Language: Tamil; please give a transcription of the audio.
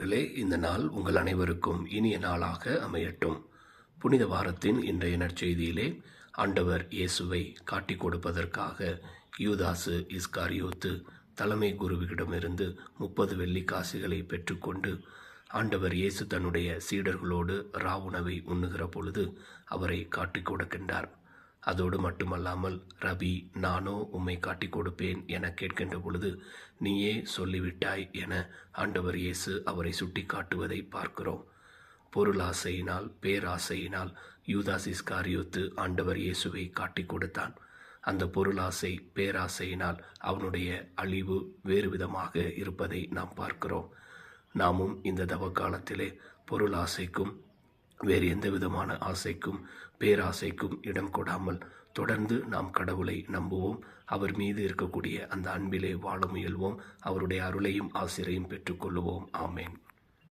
அன்பானவர்களே, இந்த நாள் உங்கள் அனைவருக்கும் இனிய நாளாக அமையட்டும். புனித வாரத்தின் இன்றைய நற்செய்தியிலே ஆண்டவர் இயேசுவை காட்டிக் கொடுப்பதற்காக யூதாசு இஸ்காரியோத்து தலைமை குருவிடமிருந்து 30 வெள்ளிக்காசுகளை பெற்றுக்கொண்டு ஆண்டவர் இயேசு தன்னுடைய சீடர்களோடு ராவுணவை உண்ணுகிற பொழுது அவரை காட்டிக் கொடுக்கின்றார். அதோடு மட்டுமல்லாமல், ரபி, நானோ உம்மை காட்டிக் கொடுப்பேன் என கேட்கின்ற பொழுது, நீயே சொல்லிவிட்டாய் என ஆண்டவர் இயேசு அவரை சுட்டி காட்டுவதை பார்க்கிறோம். பொருளாசையினால், பேராசையினால் யூதாஸ் இஸ்காரியோத்து ஆண்டவர் இயேசுவை காட்டிக் கொடுத்தான். அந்த பொருளாசை, பேராசையினால் அவனுடைய அழிவு வேறு விதமாக இருப்பதை நாம் பார்க்கிறோம். நாமும் இந்த தவ காலத்திலே பொருளாசைக்கும் வேறு எந்த விதமான ஆசைக்கும் பேராசைக்கும் இடம் கொடாமல் தொடர்ந்து நாம் கடவுளை நம்புவோம். அவர் மீது இருக்கக்கூடிய அந்த அன்பிலே வாழ முயல்வோம். அவருடைய அருளையும் ஆசிரையும் பெற்றுக்கொள்ளுவோம். ஆமேன்.